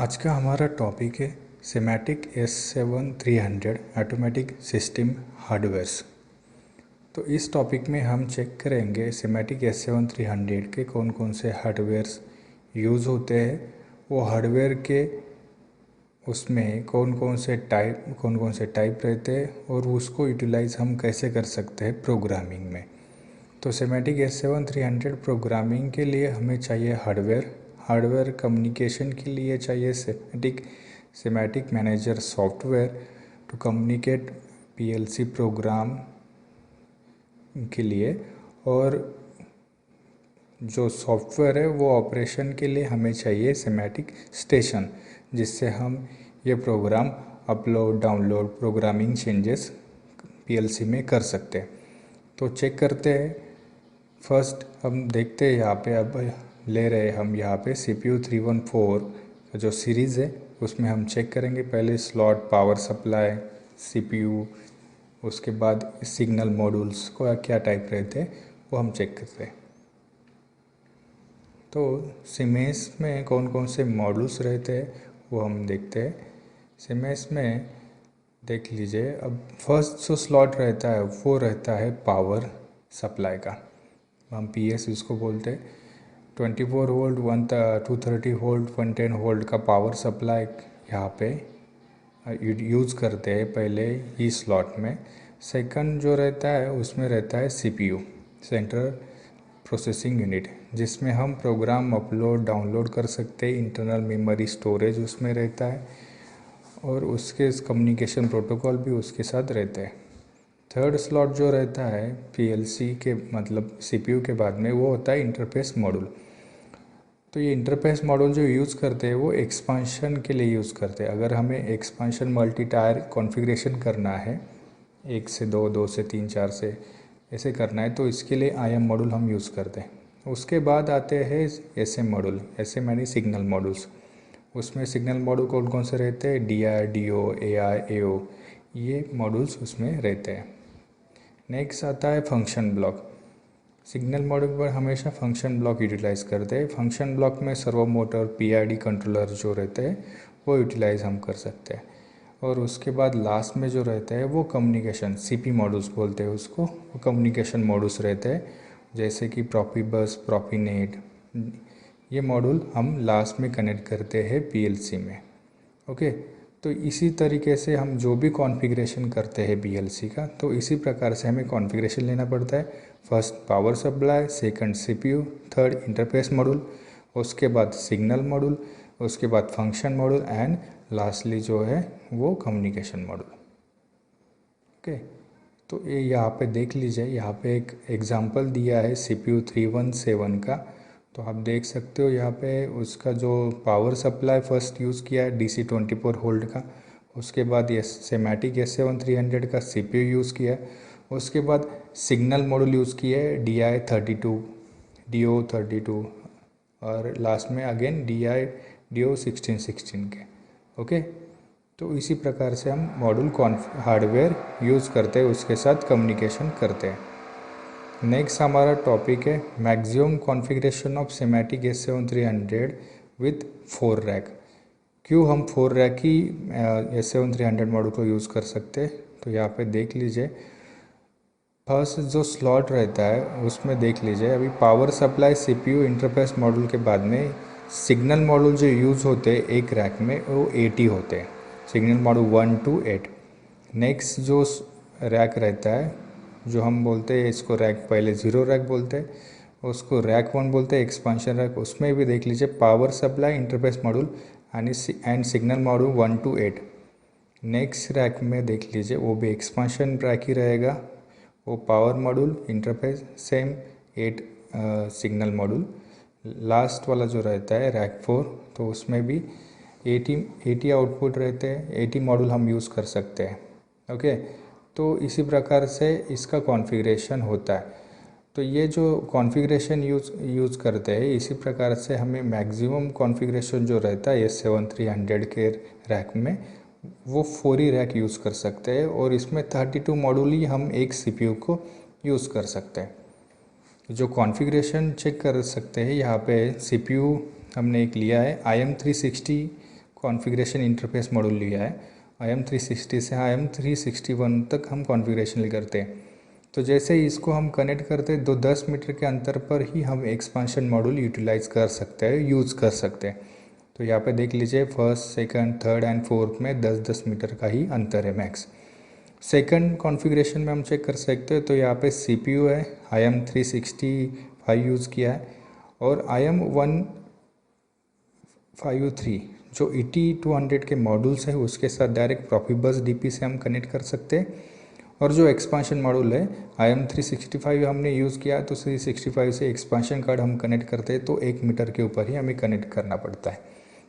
आज का हमारा टॉपिक है semantic S7300 automatic system hardwares. तो इस टॉपिक में हम चेक करेंगे सिमेटिक S7300 के कौन कौन से हार्डवेयर्स यूज़ होते हैं, वो हार्डवेयर के उसमें कौन कौन से टाइप रहते हैं और उसको यूटिलाइज़ हम कैसे कर सकते हैं प्रोग्रामिंग में। तो सिमेटिक S7300 प्रोग्रामिंग के लिए हमें चाहिए हार्डवेयर कम्युनिकेशन के लिए चाहिए Simatic manager software to communicate PLC program के लिए, और जो सॉफ्टवेयर है वो ऑपरेशन के लिए हमें चाहिए सिमेटिक स्टेशन, जिससे हम ये programme upload download programming changes PLC में कर सकते हैं। तो चेक करते हैं। फर्स्ट हम देखते हैं यहाँ पे, अब ले रहे हम यहाँ पे CPU 314 का जो सीरीज़ है उसमें हम चेक करेंगे। पहले स्लॉट, पावर सप्लाई, CPU, उसके बाद सिग्नल मॉड्यूल्स को क्या टाइप रहते हैं वो हम चेक करते हैं। तो सीमेंस में कौन कौन से मॉड्यूल्स रहते हैं वो हम देखते हैं। सीमेंस में देख लीजिए, अब फर्स्ट जो स्लॉट रहता है वो रहता है पावर सप्लाई का, हम PS इसको बोलते हैं। 24 वोल्ट 230 वोल्ट 110 वोल्ट का पावर सप्लाई यहाँ पे यूज़ करते हैं पहले ही स्लॉट में। सेकंड जो रहता है उसमें रहता है CPU, सेंट्रल प्रोसेसिंग यूनिट, जिसमें हम प्रोग्राम अपलोड डाउनलोड कर सकते हैं। इंटरनल मेमोरी स्टोरेज उसमें रहता है और उसके कम्युनिकेशन प्रोटोकॉल भी उसके साथ रहते हैं। थर्ड स्लॉट जो रहता है PLC के मतलब CPU के बाद में, वो होता है इंटरफेस मॉड्यूल। तो ये इंटरफेस मॉड्यूल जो यूज़ करते हैं वो एक्सपांशन के लिए यूज़ करते हैं। अगर हमें एक्सपांशन मल्टी टायर कॉन्फ़िगरेशन करना है, 1 से 2, 2 से 3, 4 से ऐसे करना है, तो इसके लिए IM मॉड्यूल हम यूज़ करते हैं। उसके बाद आते हैं SM मॉड्यूल, SM यानी सिग्नल मॉड्यूल्स। उसमें सिग्नल मॉड्यूल कौन कौन से रहते हैं? DI, DO, AI, AO, ये मॉड्यूल्स उसमें रहते हैं। नेक्स्ट आता है फंक्शन ब्लॉक। सिग्नल मॉड्यूल पर हमेशा फंक्शन ब्लॉक यूटिलाइज़ करते हैं। फंक्शन ब्लॉक में सर्वो मोटर, PID कंट्रोलर जो रहते हैं वो यूटिलाइज़ हम कर सकते हैं। और उसके बाद लास्ट में जो रहता है वो कम्युनिकेशन, CP मॉड्यूल्स बोलते हैं उसको, वो कम्युनिकेशन मॉड्यूल्स रहते हैं, जैसे कि प्रोफिबस, प्रोफिनेट। ये मॉड्यूल हम लास्ट में कनेक्ट करते हैं PLC में। ओके, तो इसी तरीके से हम जो भी कॉन्फ़िगरेशन करते हैं PLC का, तो इसी प्रकार से हमें कॉन्फ़िगरेशन लेना पड़ता है। First power supply, second CPU, third interface module, उसके बाद सिग्नल मॉड्यूल, उसके बाद फंक्शन मॉड्यूल एंड लास्टली जो है वो कम्युनिकेशन मॉड्यूल। ओके, तो ये यहाँ पे देख लीजिए, यहाँ पे एक एग्जांपल दिया है CPU 317 का। तो आप देख सकते हो यहाँ पे उसका जो पावर सप्लाई फर्स्ट यूज़ किया है DC 24 वोल्ट का। उसके बाद ये सिमेटिक S7300 का CPU यूज़ किया है। उसके बाद सिग्नल मॉड्यूल यूज़ किया है DI 32, DO 32, और लास्ट में अगेन DO 16 के। ओके, तो इसी प्रकार से हम मॉड्यूल हार्डवेयर यूज़ करते हैं, उसके साथ कम्युनिकेशन करते हैं। नेक्स्ट हमारा टॉपिक है maximum configuration of semantic S7300 with 4 rack. क्यों हम 4 रैक ही S7300 मॉड्यूल को यूज़ कर सकते हैं? तो यहाँ पे देख लीजिए, फर्स्ट जो स्लॉट रहता है उसमें देख लीजिए, अभी power supply, CPU, interface module के बाद में सिग्नल मॉड्यूल जो यूज़ होते हैं एक रैक में वो 80 होते हैं, सिग्नल मॉड्यूल 1 to 8। नेक्स्ट जो रैक रहता है, जो हम बोलते हैं इसको रैक, पहले 0 रैक बोलते हैं, उसको रैक 1 बोलते हैं, एक्सपांशन रैक। उसमें भी देख लीजिए power supply, interface module and signal module 1 to 8। Next rack में देख लीजिए वो भी एक्सपांशन रैक ही रहेगा, वो power module, interface same 8 signal module. Last वाला जो रहता है रैक 4, तो उसमें भी 80 आउटपुट रहते हैं, 80 मॉड्यूल हम यूज़ कर सकते हैं। ओके, तो इसी प्रकार से इसका कॉन्फ़िगरेशन होता है। तो ये जो कॉन्फ़िगरेशन यूज़ करते हैं, इसी प्रकार से हमें मैक्सिमम कॉन्फ़िगरेशन जो रहता है S7300 के रैक में, वो 4 ही रैक यूज़ कर सकते हैं, और इसमें 32 मॉड्यूल ही हम एक CPU को यूज़ कर सकते हैं। जो कॉन्फ़िगरेशन चेक कर सकते हैं यहाँ पे, CPU हमने एक लिया है IM360 कॉन्फ़िगरेशन इंटरफेस मॉड्यूल लिया है। IM360 से IM361 तक हम कॉन्फ़िगरेशन करते हैं। तो जैसे ही इसको हम कनेक्ट करते हैं तो 10 मीटर के अंतर पर ही हम एक्सपांशन मॉड्यूल यूटिलाइज़ कर सकते हैं, यूज़ कर सकते हैं। तो यहाँ पे देख लीजिए first, second, third and fourth में 10-10 मीटर का ही अंतर है मैक्स। सेकंड कॉन्फ़िगरेशन में हम चेक कर सकते हैं तो यहाँ पे CPU है, IM365 यूज़ किया है, और IM153 जो ET200 के मॉड्यूल्स है उसके साथ डायरेक्ट प्रोफिबस DP से हम कनेक्ट कर सकते हैं। और जो एक्सपांशन मॉड्यूल है IM365 हमने यूज़ किया, तो 365 से एक्सपांशन कार्ड हम कनेक्ट करते हैं तो 1 मीटर के ऊपर ही हमें कनेक्ट करना पड़ता है।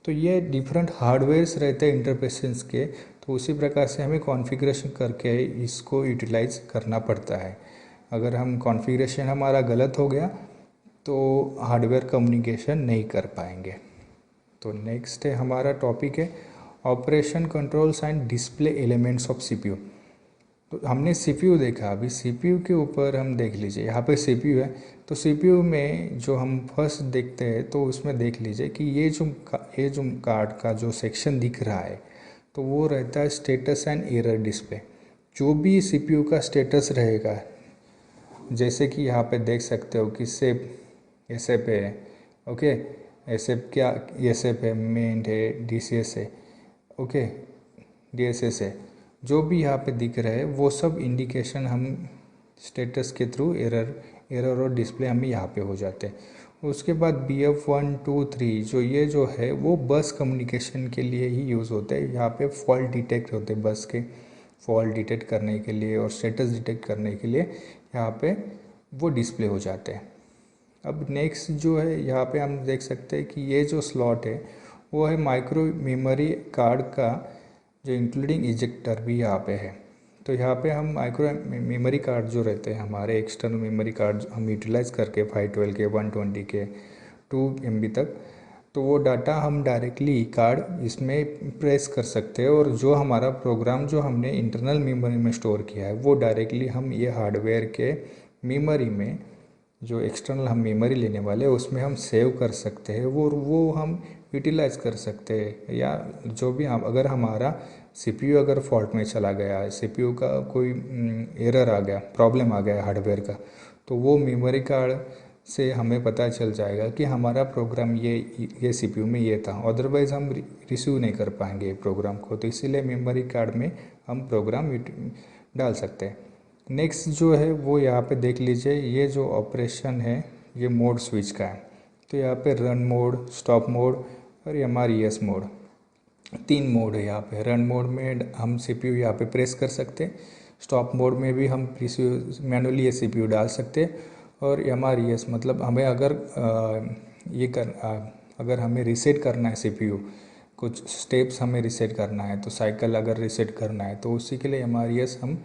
तो ये डिफरेंट हार्डवेयर्स रहते हैं इंटरफेसेस के, तो उसी प्रकार से हमें कॉन्फ़िगरेशन करके इसको यूटिलाइज़ करना पड़ता है। अगर हम कॉन्फ़िगरेशन हमारा गलत हो गया तो हार्डवेयर कम्युनिकेशन नहीं कर पाएंगे। तो नेक्स्ट है हमारा टॉपिक है operation controls and display elements of CPU। तो हमने CPU देखा, अभी CPU के ऊपर हम देख लीजिए, यहाँ पे CPU है। तो CPU में जो हम फर्स्ट देखते हैं तो उसमें देख लीजिए कि ये जो कार्ड का जो सेक्शन दिख रहा है तो वो रहता है स्टेटस एंड एरर डिस्प्ले। जो भी CPU का स्टेटस रहेगा, जैसे कि यहाँ पे देख सकते हो कि सेप एसएप है, ओके, एसएप क्या, एसएप है, मेंट है, DCS है, ओके, DSS है, जो भी यहाँ पे दिख रहा है वो सब इंडिकेशन हम स्टेटस के थ्रू एरर और डिस्प्ले हमें यहाँ पे हो जाते हैं। उसके बाद BF1 2 3 जो ये जो है वो बस कम्युनिकेशन के लिए ही यूज़ होते हैं। यहाँ पे फॉल्ट डिटेक्ट होते हैं, बस के फॉल्ट डिटेक्ट करने के लिए और स्टेटस डिटेक्ट करने के लिए यहाँ पे वो डिस्प्ले हो जाते हैं। अब नेक्स्ट जो है यहाँ पे हम देख सकते हैं कि ये जो स्लॉट है वो है माइक्रो मेमोरी कार्ड का, जो इंक्लूडिंग इजेक्टर भी यहाँ पे है। तो यहाँ पे हम माइक्रो मेमोरी कार्ड जो रहते हैं हमारे एक्सटर्नल मेमोरी कार्ड हम यूटिलाइज़ करके 512 के 120 के 2 MB तक, तो वो डाटा हम डायरेक्टली कार्ड इसमें प्रेस कर सकते हैं और जो हमारा प्रोग्राम जो हमने इंटरनल मेमोरी में स्टोर किया है वो डायरेक्टली हम ये हार्डवेयर के मेमोरी में, जो एक्सटर्नल हम मेमोरी लेने वाले हैं उसमें हम सेव कर सकते हैं, वो हम यूटिलाइज़ कर सकते हैं। या जो भी हम, अगर हमारा CPU अगर फॉल्ट में चला गया है, CPU का कोई एरर आ गया, प्रॉब्लम आ गया हार्डवेयर का, तो वो मेमोरी कार्ड से हमें पता चल जाएगा कि हमारा प्रोग्राम ये CPU में ये था, अदरवाइज़ हम रिसीव नहीं कर पाएंगे प्रोग्राम को। तो इसीलिए मेमोरी कार्ड में हम प्रोग्राम डाल सकते हैं। नेक्स्ट जो है वो यहाँ पे देख लीजिए, ये जो ऑपरेशन है ये मोड स्विच का है। तो यहाँ पे रन मोड, स्टॉप मोड और MRES मोड, 3 मोड है यहाँ पे। रन मोड में हम CPU यहाँ पे प्रेस कर सकते हैं, स्टॉप मोड में भी हम मैनुअली ये CPU डाल सकते हैं, और MRES मतलब हमें अगर अगर हमें रीसेट करना है CPU, कुछ स्टेप्स हमें रीसेट करना है, तो साइकिल अगर रीसेट करना है तो उसी के लिए MRES हम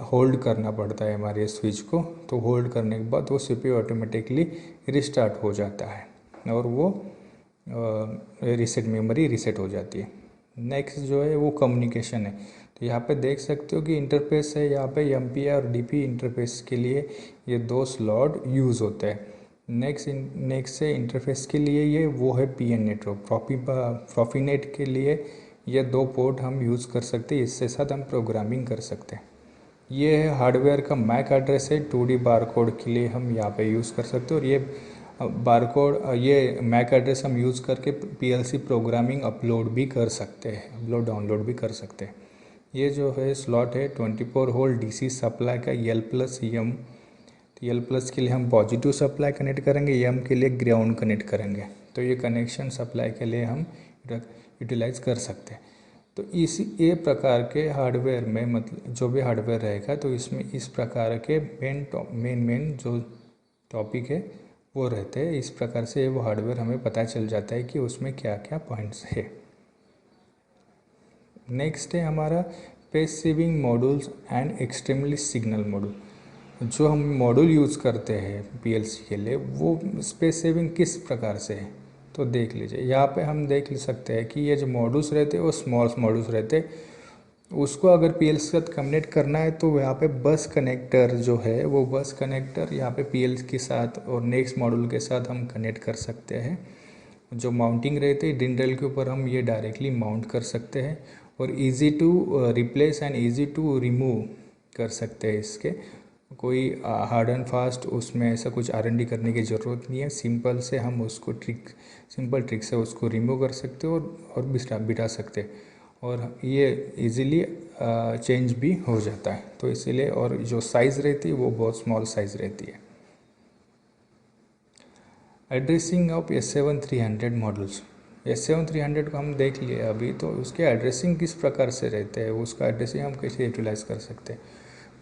होल्ड करना पड़ता है MRES स्विच को। तो होल्ड करने के बाद वो CPU ऑटोमेटिकली रिस्टार्ट हो जाता है और वो रीसेट मेमोरी रीसेट हो जाती है। नेक्स्ट जो है वो कम्युनिकेशन है। तो यहाँ पे देख सकते हो कि इंटरफेस है, यहाँ पे MPI और DP इंटरफेस के लिए ये 2 स्लॉट यूज़ होते हैं। नेक्स्ट से इंटरफेस के लिए ये वो है PN नेटवर्क, प्रॉफीनेट के लिए ये 2 पोर्ट हम यूज़ कर सकते हैं, इसके साथ हम प्रोग्रामिंग कर सकते हैं। ये है हार्डवेयर का मैक एड्रेस है, 2D बारकोड के लिए हम यहाँ पे यूज़ कर सकते हैं। और ये बारकोड, ये मैक एड्रेस हम यूज़ करके PLC प्रोग्रामिंग अपलोड भी कर सकते हैं, अपलोड डाउनलोड भी कर सकते हैं। ये जो है स्लॉट है 24 वोल्ट DC सप्लाई का L+M। तो L+ के लिए हम पॉजिटिव सप्लाई कनेक्ट करेंगे, M के लिए ग्राउंड कनेक्ट करेंगे। तो ये कनेक्शन सप्लाई के लिए हम यूटिलाइज़ कर सकते हैं। तो ये प्रकार के हार्डवेयर में, मतलब जो भी हार्डवेयर रहेगा तो इसमें इस प्रकार के मेन जो टॉपिक है वो रहते हैं। इस प्रकार से वो हार्डवेयर हमें पता चल जाता है कि उसमें क्या क्या पॉइंट्स है। नेक्स्ट है हमारा space saving modules and extremely signal module. जो हम मॉड्यूल यूज़ करते हैं PLC के लिए वो स्पेस सेविंग किस प्रकार से है, तो देख लीजिए। यहाँ पे हम देख सकते हैं कि ये जो मॉड्यूल्स रहते हैं वो स्मॉल मॉड्यूल्स रहते हैं। उसको अगर PLC के साथ कनेक्ट करना है तो यहाँ पे बस कनेक्टर जो है वो बस कनेक्टर यहाँ पे PLC के साथ और नेक्स्ट मॉड्यूल के साथ हम कनेक्ट कर सकते हैं। जो माउंटिंग रहती है डिन ड्राइल के ऊपर हम ये डायरेक्टली माउंट कर सकते हैं और easy to replace and easy to remove कर सकते हैं। इसके कोई हार्ड एंड फास्ट उसमें ऐसा कुछ R&D करने की ज़रूरत नहीं है। सिंपल से हम उसको सिंपल ट्रिक से उसको रिमूव कर सकते हो और बिठा सकते हैं और ये इजीली चेंज भी हो जाता है। तो इसीलिए और जो साइज़ रहती है वो बहुत स्मॉल साइज़ रहती है। Addressing of S7300 models. S7300 को हम देख लिए अभी, तो उसके एड्रेसिंग किस प्रकार से रहते हैं, उसका एड्रेसिंग हम कैसे यूटिलाइज़ कर सकते हैं।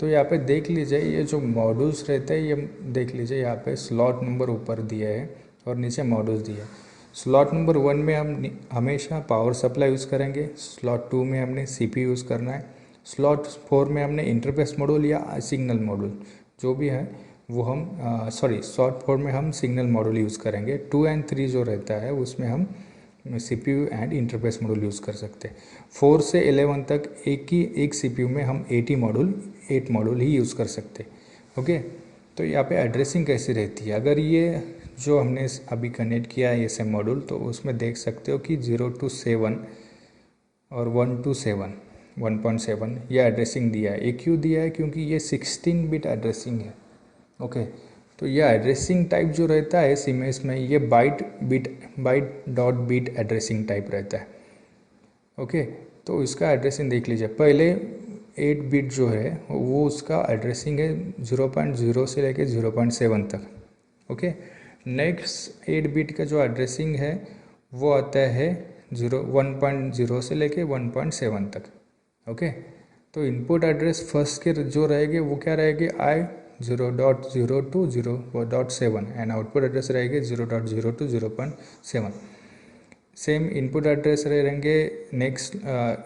तो यहाँ पे देख लीजिए ये जो मॉड्यूल्स रहते हैं, ये देख लीजिए यहाँ पे स्लॉट नंबर ऊपर दिया है और नीचे मॉड्यूल्स दिया है। स्लॉट नंबर 1 में हम हमेशा पावर सप्लाई यूज़ करेंगे। स्लॉट 2 में हमने CPU यूज़ करना है। स्लॉट 4 में हमने इंटरफेस मॉड्यूल या सिग्नल मॉड्यूल जो भी है वो हम स्लॉट 4 में हम सिग्नल मॉड्यूल यूज़ करेंगे। 2 एंड 3 जो रहता है उसमें हम CPU and interface module use कर सकते हैं। 4 से 11 तक एक CPU में हम 8 मॉड्यूल ही यूज़ कर सकते। ओके, तो यहाँ पे एड्रेसिंग कैसी रहती है। अगर ये जो हमने अभी कनेक्ट किया है SM मॉड्यूल, तो उसमें देख सकते हो कि 0 to 7 और 1 to 7 1.7 ये एड्रेसिंग दिया है। ये क्यों दिया है, क्योंकि ये 16 बिट एड्रेसिंग है। ओके, तो यह एड्रेसिंग टाइप जो रहता है CMOS में, ये byte dot bit addressing type रहता है। ओके, तो इसका एड्रेसिंग देख लीजिए। पहले 8 बिट जो है वो उसका एड्रेसिंग है 0.0 से लेके 0.7 तक। ओके, नेक्स्ट 8 बिट का जो एड्रेसिंग है वो आता है 1.0 से लेके 1.7 तक। ओके, तो इनपुट एड्रेस फर्स्ट के जो रहेंगे वो क्या रहेंगे, I0.0 to 0.7 and output address रहेंगे 0.0 to 0.7। सेम इनपुट एड्रेस रहेंगे नेक्स्ट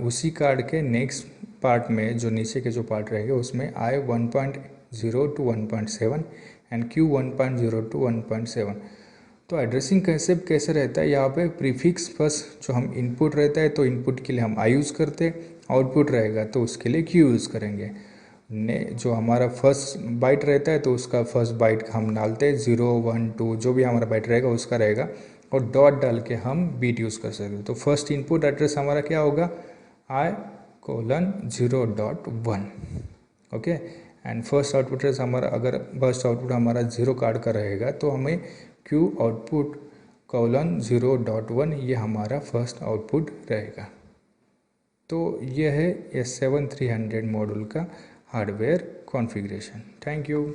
उसी कार्ड के नेक्स्ट पार्ट में, जो नीचे के जो पार्ट रहेंगे उसमें I1.0 to 1.7 and Q1.0 to 1.7। तो एड्रेसिंग कैसे रहता है, यहाँ पे प्रीफिक्स फर्स्ट जो हम इनपुट रहता है तो इनपुट के लिए हम I यूज़ करते, आउटपुट रहेगा तो उसके लिए Q यूज़ करेंगे। जो हमारा फर्स्ट बाइट रहता है तो उसका फर्स्ट बाइट हम डालते हैं 0 1 2 जो भी हमारा बाइट रहेगा उसका रहेगा और डॉट डाल के हम बीट यूज़ कर सकते हैं। तो फर्स्ट इनपुट एड्रेस हमारा क्या होगा, I:0.1। Okay, and first output address हमारा, अगर फर्स्ट आउटपुट हमारा 0 कार्ड का रहेगा तो हमें Q आउटपुट :0.1 ये हमारा फर्स्ट आउटपुट रहेगा। तो यह है S7300 मॉड्यूल का हार्डवेयर कॉन्फ़िगरेशन। Thank you.